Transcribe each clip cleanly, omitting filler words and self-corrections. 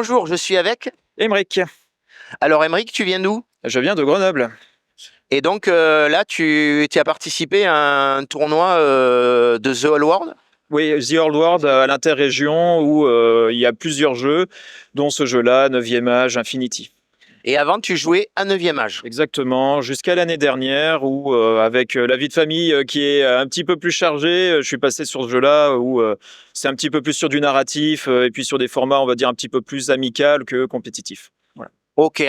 bonjour, je suis avec. Aymeric, Alors, Émeric, tu viens d'où? je viens de Grenoble. Et donc là, tu as participé à un tournoi de The Whole World? Oui, The Old World à l'interrégion où il y a plusieurs jeux, dont ce jeu-là, 9e âge, Infinity. Et avant, tu jouais à 9e âge. Exactement, jusqu'à l'année dernière où, avec la vie de famille qui est un petit peu plus chargée, je suis passé sur ce jeu-là où c'est un petit peu plus sur du narratif et puis sur des formats, on va dire, un petit peu plus amical que compétitif. Voilà. Ok.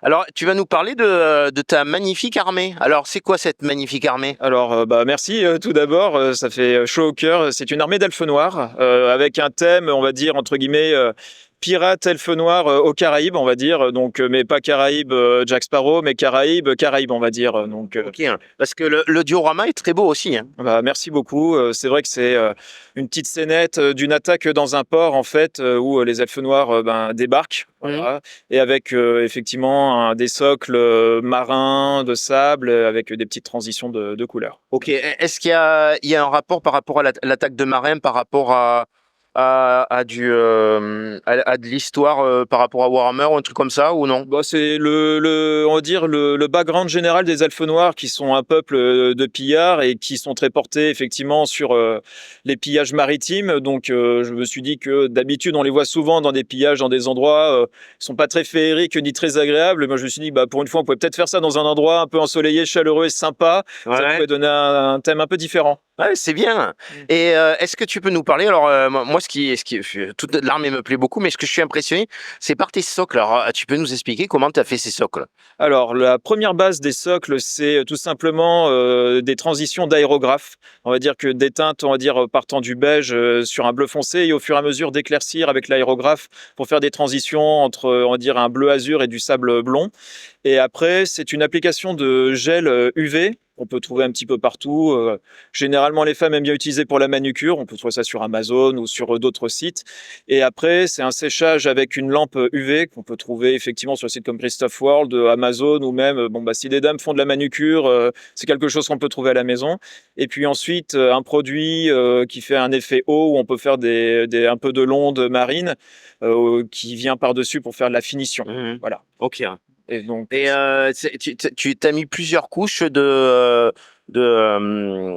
Alors, tu vas nous parler de ta magnifique armée. Alors, c'est quoi cette magnifique armée? Alors, merci tout d'abord, ça fait chaud au cœur. C'est une armée d'elfes noirs avec un thème, on va dire, entre guillemets, pirate elfe noir aux Caraïbes, on va dire. Donc, mais pas Caraïbes Jack Sparrow, mais Caraïbes, on va dire. Donc, Ok. Parce que le diorama est très beau aussi. Hein. merci beaucoup. C'est vrai que c'est une petite scénette d'une attaque dans un port, en fait, où les elfes noirs débarquent. Voilà. Et avec effectivement des socles marins de sable avec des petites transitions de couleurs. Ok. Est-ce qu'il y a un rapport par rapport à l'attaque de marins, par rapport à de l'histoire par rapport à Warhammer ou un truc comme ça ou non? Bah, c'est on va dire le background général des elfes noirs qui sont un peuple de pillards et qui sont très portés effectivement sur les pillages maritimes. Donc je me suis dit que d'habitude on les voit souvent dans des pillages dans des endroits qui sont pas très féeriques ni très agréables. Moi je me suis dit pour une fois on pouvait peut-être faire ça dans un endroit un peu ensoleillé, chaleureux et sympa. Ouais. Ça pouvait donner un thème un peu différent. Ouais, c'est bien. Et est-ce que tu peux nous parler, alors moi toute l'armée me plaît beaucoup, mais ce que je suis impressionné, c'est par tes socles. Alors tu peux nous expliquer comment tu as fait ces socles? Alors, la première base des socles, c'est tout simplement des transitions d'aérographe. On va dire que des teintes, on va dire, partant du beige sur un bleu foncé et au fur et à mesure d'éclaircir avec l'aérographe pour faire des transitions entre, on va dire, un bleu azur et du sable blond. Et après, c'est une application de gel UV qu'on peut trouver un petit peu partout. Généralement, les femmes aiment bien utiliser pour la manucure. On peut trouver ça sur Amazon ou sur d'autres sites. Et après, c'est un séchage avec une lampe UV qu'on peut trouver effectivement sur le site comme Christophe World, Amazon ou même, si des dames font de la manucure, c'est quelque chose qu'on peut trouver à la maison. Et puis ensuite, un produit qui fait un effet eau où on peut faire un peu de l'onde marine qui vient par-dessus pour faire de la finition. Voilà. Ok. Et donc, Tu t'as mis plusieurs couches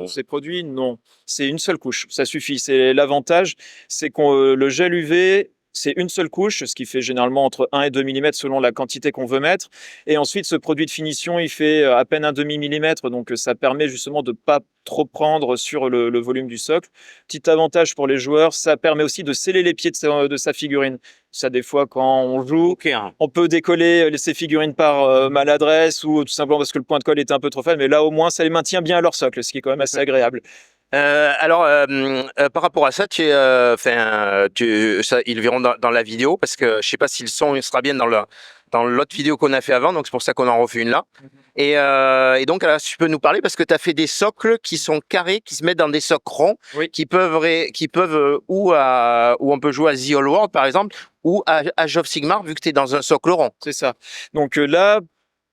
ces produits, non, c'est une seule couche, ça suffit. C'est l'avantage, c'est que le gel UV, c'est une seule couche, ce qui fait généralement entre 1 et 2 mm selon la quantité qu'on veut mettre. Et ensuite, ce produit de finition, il fait à peine un demi-millimètre, donc ça permet justement de ne pas trop prendre sur le volume du socle. Petit avantage pour les joueurs, ça permet aussi de sceller les pieds de sa figurine. Ça, des fois, quand on joue, on peut décoller ses figurines par maladresse ou tout simplement parce que le point de colle est un peu trop faible, mais là, au moins, ça les maintient bien à leur socle, ce qui est quand même assez agréable. Par rapport à ça, ils le verront dans la vidéo, parce que je sais pas si le son il sera bien dans l'autre vidéo qu'on a fait avant, donc c'est pour ça qu'on en refait une là. Et donc là, tu peux nous parler, parce que tu as fait des socles qui sont carrés, qui se mettent dans des socles ronds, Oui. qui peuvent où on peut jouer à The Whole World par exemple, ou à Age of Sigmar, vu que tu es dans un socle rond. C'est ça. Donc là,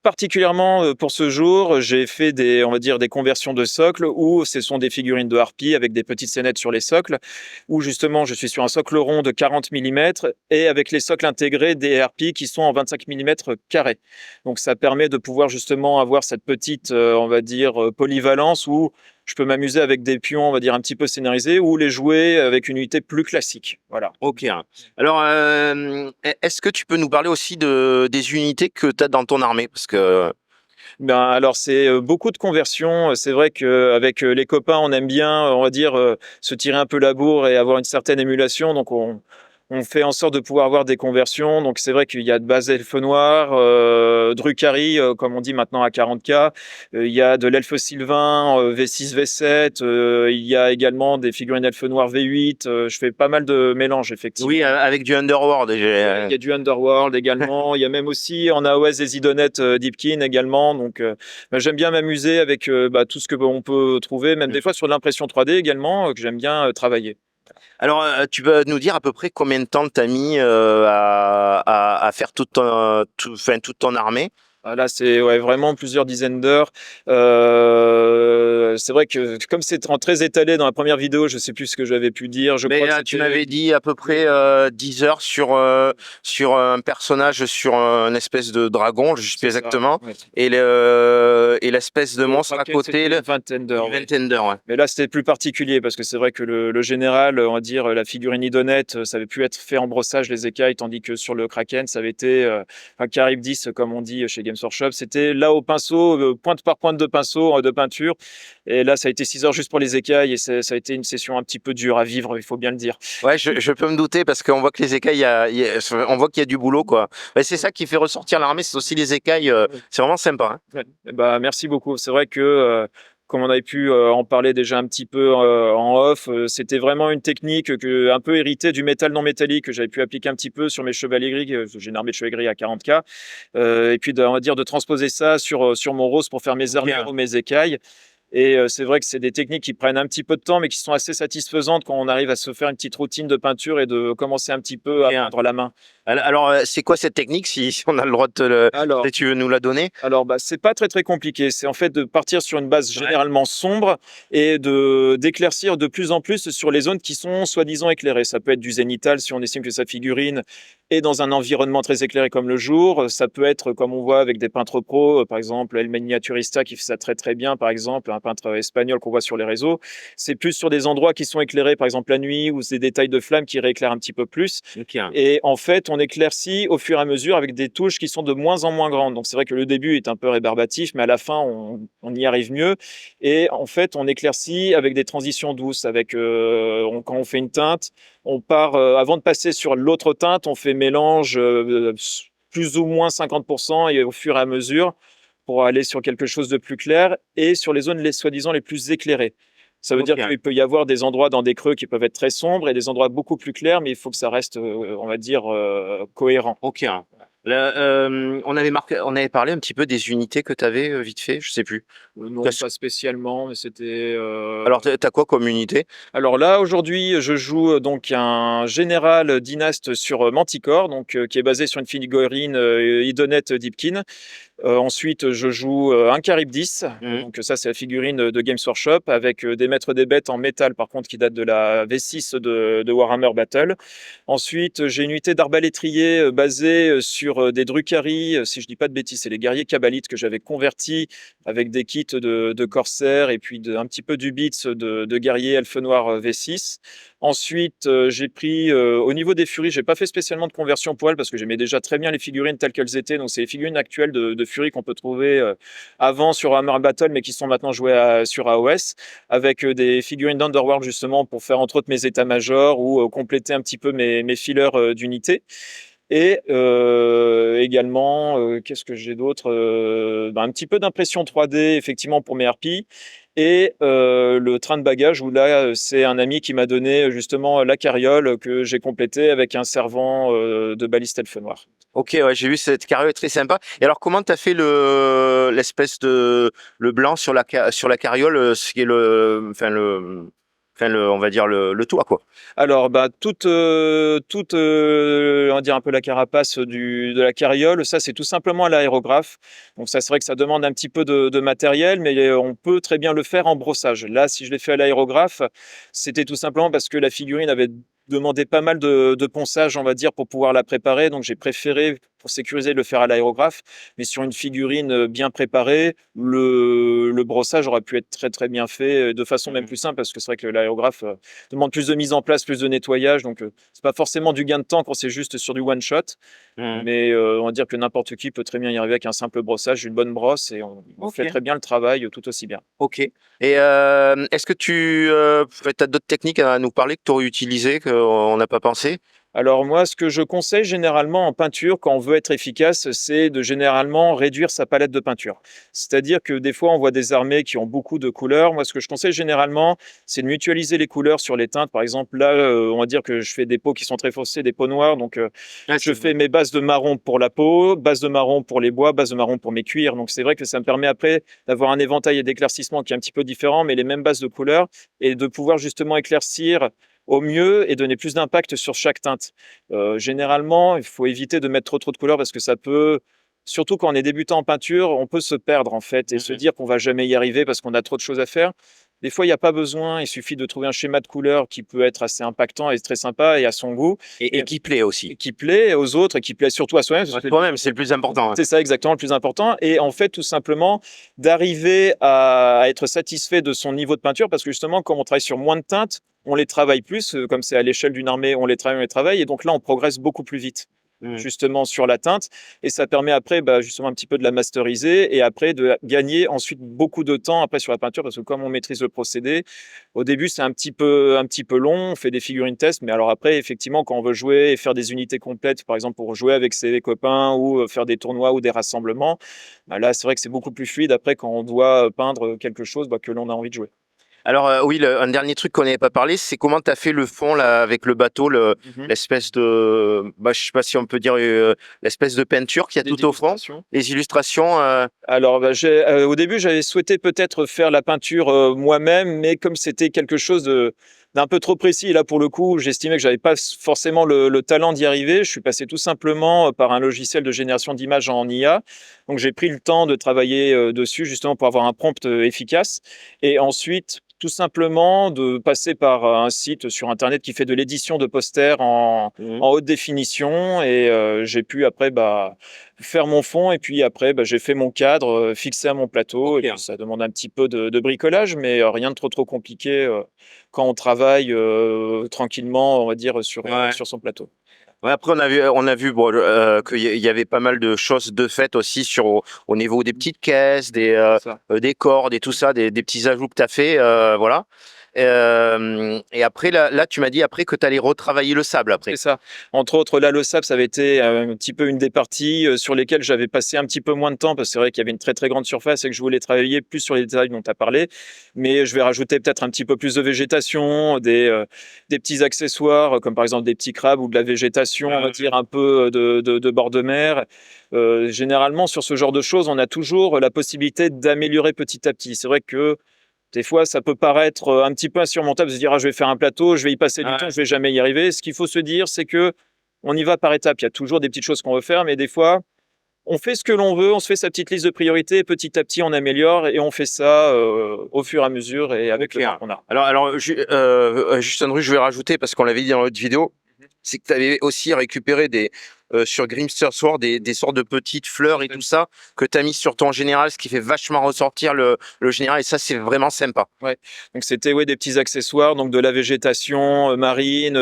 particulièrement pour ce jour, j'ai fait on va dire des conversions de socles où ce sont des figurines de harpies avec des petites scénettes sur les socles, où justement je suis sur un socle rond de 40 mm et avec les socles intégrés des harpies qui sont en 25 mm carrés. Donc ça permet de pouvoir justement avoir cette petite, on va dire, polyvalence où je peux m'amuser avec des pions, on va dire, un petit peu scénarisés ou les jouer avec une unité plus classique. Voilà. Ok. Alors, est-ce que tu peux nous parler aussi des unités que tu as dans ton armée? Parce que Alors c'est beaucoup de conversions. C'est vrai qu'avec les copains, on aime bien, on va dire, se tirer un peu la bourre et avoir une certaine émulation. Donc on fait en sorte de pouvoir avoir des conversions. Donc c'est vrai qu'il y a de base elfe noir, Drukhari, comme on dit maintenant à 40K. Il y a de l'elfe sylvain V6, V7. Il y a également des figurines elfe noir V8. Je fais pas mal de mélanges, effectivement. oui, avec du Underworld. Il y a du Underworld également. Il y a même aussi en AOS des idonettes Deepkin également. Donc j'aime bien m'amuser avec tout ce que on peut trouver, même des fois sur l'impression 3D également, que j'aime bien travailler. Alors, tu peux nous dire à peu près combien de temps t'as mis à faire toute ton armée? Ah, là, c'est ouais, vraiment plusieurs dizaines d'heures. C'est vrai que comme c'est très étalé dans la première vidéo, je sais plus ce que j'avais pu dire. Je Mais crois que tu c'était m'avais dit à peu près 10 heures sur un personnage, sur un espèce de dragon, je sais plus c'est ça. exactement, Ouais. et l'espèce de Le monstre à Kraken, côté, c'était une vingtaine d'heures. une Ouais. vingtaine d'heures. Ouais. Mais là, c'était plus particulier parce que c'est vrai que le général, on va dire la figurine idonette, ça avait pu être fait en brossage les écailles, tandis que sur le Kraken, ça avait été un Carib 10, comme on dit chez Games Workshop. C'était là au pinceau, pointe par pointe de pinceau, de peinture. Et là, ça a été 6 heures juste pour les écailles et ça a été une session un petit peu dure à vivre, il faut bien le dire. Ouais, je peux me douter parce qu'on voit que les écailles, on voit qu'il y a du boulot, quoi. Ouais, c'est ça qui fait ressortir l'armée, c'est aussi les écailles. C'est vraiment sympa. Hein. Ouais. Bah, merci beaucoup. C'est vrai que, comme on avait pu en parler déjà un petit peu en off, c'était vraiment une technique un peu héritée du métal non métallique que j'avais pu appliquer un petit peu sur mes chevaliers gris. J'ai une armée de chevaliers gris à 40K. Et puis, on va dire, de transposer ça sur mon rose pour faire mes armures ou mes écailles. Et c'est vrai que c'est des techniques qui prennent un petit peu de temps, mais qui sont assez satisfaisantes quand on arrive à se faire une petite routine de peinture et de commencer un petit peu à peindre la main. Alors, c'est quoi cette technique, si on a le droit de Alors, si tu veux nous la donner? Alors, bah, c'est pas très très compliqué. C'est en fait de partir sur une base généralement sombre et d'éclaircir de plus en plus sur les zones qui sont soi-disant éclairées. Ça peut être du zénital si on estime que sa figurine est dans un environnement très éclairé comme le jour. Ça peut être comme on voit avec des peintres pros, par exemple El Miniaturista qui fait ça très très bien, par exemple, un peintre espagnol qu'on voit sur les réseaux. C'est plus sur des endroits qui sont éclairés, par exemple la nuit, ou des détails de flammes qui rééclairent un petit peu plus. Et en fait, on éclaircit au fur et à mesure avec des touches qui sont de moins en moins grandes. Donc c'est vrai que le début est un peu rébarbatif, mais à la fin, on y arrive mieux. Et en fait, on éclaircit avec des transitions douces. Quand on fait une teinte, on part, avant de passer sur l'autre teinte, on fait mélange plus ou moins 50% et au fur et à mesure pour aller sur quelque chose de plus clair et sur les zones soi-disant les plus éclairées. Ça veut dire qu'il peut y avoir des endroits dans des creux qui peuvent être très sombres et des endroits beaucoup plus clairs, mais il faut que ça reste, on va dire, cohérent. Ok. On avait parlé un petit peu des unités que tu avais vite fait, je sais plus. Non, pas spécialement, mais c'était. Alors, t'as quoi comme unité? Alors là, aujourd'hui, je joue donc un général dynaste sur Manticore, donc qui est basé sur une figurine Idonette Deepkin. Ensuite, je joue un Carib 10. Donc ça, c'est la figurine de Games Workshop avec des maîtres des bêtes en métal, par contre, qui date de la V6 de Warhammer Battle. Ensuite, j'ai une unité d'arbalétrier basée sur des Drukhari. Si je dis pas de bêtises, c'est les guerriers kabbalites que j'avais convertis avec des kits de corsaires et puis un petit peu du bits de guerriers elfe noir V6. Ensuite, j'ai pris au niveau des furies, j'ai pas fait spécialement de conversion poil parce que j'aimais déjà très bien les figurines telles qu'elles étaient. Donc c'est les figurines actuelles de furies qu'on peut trouver avant sur Hammer Battle, mais qui sont maintenant jouées sur AOS, avec des figurines d'Underworld justement pour faire entre autres mes états-majors ou compléter un petit peu mes fillers d'unités. Et également, qu'est-ce que j'ai d'autre un petit peu d'impression 3D, effectivement, pour mes harpies. Et le train de bagages, où là, c'est un ami qui m'a donné justement la carriole que j'ai complétée avec un servant de baliste elfe noir. Ok, ouais, j'ai vu cette carriole très sympa. Et alors, comment t'as fait l'espèce de le blanc sur sur la carriole, ce qui est on va dire le toit, quoi. Alors, bah, on va dire un peu la carapace de la carriole, ça c'est tout simplement à l'aérographe. Donc ça, c'est vrai que ça demande un petit peu de matériel, mais on peut très bien le faire en brossage. Là, si je l'ai fait à l'aérographe, c'était tout simplement parce que la figurine avait demandé pas mal de ponçage, on va dire, pour pouvoir la préparer. Donc j'ai préféré, pour sécuriser, le faire à l'aérographe. Mais sur une figurine bien préparée, le brossage aurait pu être très très bien fait, de façon même plus simple, parce que c'est vrai que l'aérographe demande plus de mise en place, plus de nettoyage. Donc, c'est pas forcément du gain de temps quand c'est juste sur du one shot. Mais on va dire que n'importe qui peut très bien y arriver avec un simple brossage, une bonne brosse, et on fait très bien le travail tout aussi bien. Ok. Et est-ce que tu as d'autres techniques à nous parler que tu aurais utilisées, qu'on n'a pas pensé? Alors moi, ce que je conseille généralement en peinture, quand on veut être efficace, c'est de généralement réduire sa palette de peinture. C'est-à-dire que des fois, on voit des armées qui ont beaucoup de couleurs. Moi, ce que je conseille généralement, c'est de mutualiser les couleurs sur les teintes. Par exemple, là, on va dire que je fais des peaux qui sont très foncées, des peaux noires. Donc, je fais mes bases de marron pour la peau, base de marron pour les bois, base de marron pour mes cuirs. Donc, c'est vrai que ça me permet après d'avoir un éventail d'éclaircissement qui est un petit peu différent, mais les mêmes bases de couleurs, et de pouvoir justement éclaircir au mieux et donner plus d'impact sur chaque teinte. Généralement, il faut éviter de mettre trop de couleurs parce que ça peut surtout quand on est débutant en peinture, on peut se perdre en fait et se dire qu'on va jamais y arriver parce qu'on a trop de choses à faire. Des fois, il n'y a pas besoin, il suffit de trouver un schéma de couleur qui peut être assez impactant et très sympa et à son goût. Et qui plaît aussi. Qui plaît aux autres et qui plaît surtout à soi-même. Toi-même, c'est le plus important. C'est ça exactement le plus important. Et en fait, tout simplement, d'arriver à être satisfait de son niveau de peinture, parce que justement, comme on travaille sur moins de teintes, on les travaille plus, comme c'est à l'échelle d'une armée, on les travaille, et donc là, on progresse beaucoup plus vite. Justement sur la teinte, et ça permet après justement un petit peu de la masteriser et après de gagner ensuite beaucoup de temps après sur la peinture, parce que comme on maîtrise le procédé, au début c'est un petit peu long, on fait des figurines test, mais alors après effectivement quand on veut jouer et faire des unités complètes, par exemple pour jouer avec ses copains ou faire des tournois ou des rassemblements, là c'est vrai que c'est beaucoup plus fluide après quand on doit peindre quelque chose que l'on a envie de jouer. Alors oui, un dernier truc qu'on n'avait pas parlé, c'est comment tu as fait le fond là avec le bateau, l'espèce de, je sais pas si on peut dire l'espèce de peinture qu'il y a tout au fond, les illustrations. Alors au début j'avais souhaité peut-être faire la peinture moi-même, mais comme c'était quelque chose d'un peu trop précis, et là pour le coup j'estimais que j'avais pas forcément le talent d'y arriver, je suis passé tout simplement par un logiciel de génération d'images en IA, donc j'ai pris le temps de travailler dessus justement pour avoir un prompt efficace, et ensuite tout simplement de passer par un site sur internet qui fait de l'édition de posters en haute définition, et j'ai pu après faire mon fond, et puis après j'ai fait mon cadre fixé à mon plateau. Et puis, ça demande un petit peu de bricolage, mais rien de trop compliqué quand on travaille tranquillement, on va dire, sur son plateau. Ouais, après on a vu qu'il y avait pas mal de choses de fait aussi au niveau des petites caisses, des cordes et tout ça, des petits ajouts que tu as fait, voilà. Et après là tu m'as dit après que tu allais retravailler le sable après. C'est ça. Entre autres, là, le sable, ça avait été un petit peu une des parties sur lesquelles j'avais passé un petit peu moins de temps, parce que c'est vrai qu'il y avait une très grande surface et que je voulais travailler plus sur les détails dont tu as parlé. Mais je vais rajouter peut-être un petit peu plus de végétation, des petits accessoires, comme par exemple des petits crabes ou de la végétation, on va dire un peu de bord de mer. Généralement, sur ce genre de choses, on a toujours la possibilité d'améliorer petit à petit. C'est vrai que des fois, ça peut paraître un petit peu insurmontable de se dire je vais faire un plateau, je vais y passer du temps, je vais jamais y arriver. Ce qu'il faut se dire, c'est que on y va par étapes. Il y a toujours des petites choses qu'on veut faire, mais des fois, on fait ce que l'on veut, on se fait sa petite liste de priorités, et petit à petit, on améliore, et on fait ça au fur et à mesure et avec le temps qu'on a. Alors juste Andrew, je vais rajouter, parce qu'on l'avait dit dans l'autre vidéo, c'est que tu avais aussi récupéré sur Grimster Sword des sortes de petites fleurs et tout ça que tu as mis sur ton général, ce qui fait vachement ressortir le général, et ça c'est vraiment sympa. Ouais, donc c'était des petits accessoires, donc de la végétation marine,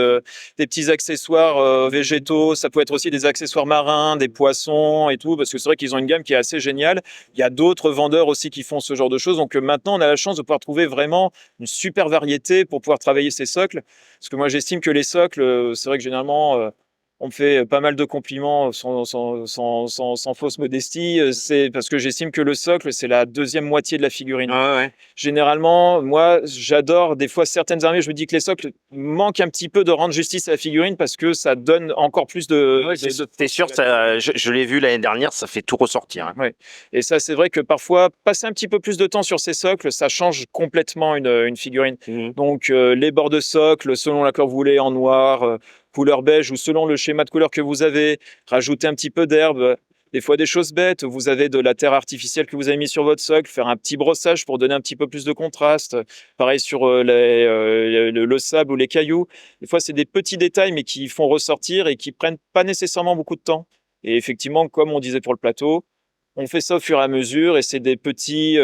des petits accessoires végétaux, ça peut être aussi des accessoires marins, des poissons et tout, parce que c'est vrai qu'ils ont une gamme qui est assez géniale. Il y a d'autres vendeurs aussi qui font ce genre de choses, donc maintenant on a la chance de pouvoir trouver vraiment une super variété pour pouvoir travailler ces socles, parce que moi j'estime que les socles, c'est vrai que généralement on me fait pas mal de compliments sans fausse modestie. C'est parce que j'estime que le socle, c'est la deuxième moitié de la figurine. Généralement, moi, j'adore des fois certaines armées. Je me dis que les socles manquent un petit peu de rendre justice à la figurine, parce que ça donne encore plus de. T'es sûr, je l'ai vu l'année dernière, ça fait tout ressortir. Et ça, c'est vrai que parfois, passer un petit peu plus de temps sur ces socles, ça change complètement une figurine. Donc, les bords de socle, selon la couleur que vous voulez, en noir, couleur beige, ou selon le schéma de couleur que vous avez, rajouter un petit peu d'herbe. Des fois, des choses bêtes, vous avez de la terre artificielle que vous avez mis sur votre socle, faire un petit brossage pour donner un petit peu plus de contraste. Pareil sur le sable ou les cailloux. Des fois, c'est des petits détails, mais qui font ressortir et qui prennent pas nécessairement beaucoup de temps. Et effectivement, comme on disait pour le plateau, on fait ça au fur et à mesure, et c'est des petits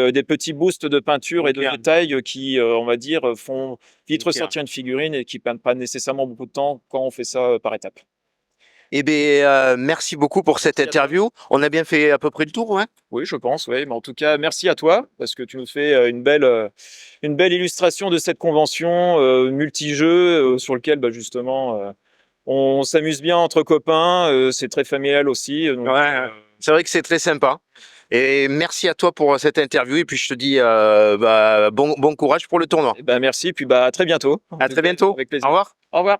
boosts de peinture et de détails qui, on va dire, font vite ressortir une figurine et qui ne prennent pas nécessairement beaucoup de temps quand on fait ça par étapes. Eh bien, merci beaucoup pour cette interview. On a bien fait à peu près le tour, ouais? Oui, je pense, oui. Mais en tout cas, merci à toi, parce que tu nous fais une belle illustration de cette convention multi-jeux sur lequel, justement, on s'amuse bien entre copains. C'est très familial aussi. Donc, c'est vrai que c'est très sympa. Et merci à toi pour cette interview. Et puis je te dis bon courage pour le tournoi. Merci. Puis à très bientôt. À très bientôt. Avec plaisir. Au revoir. Au revoir.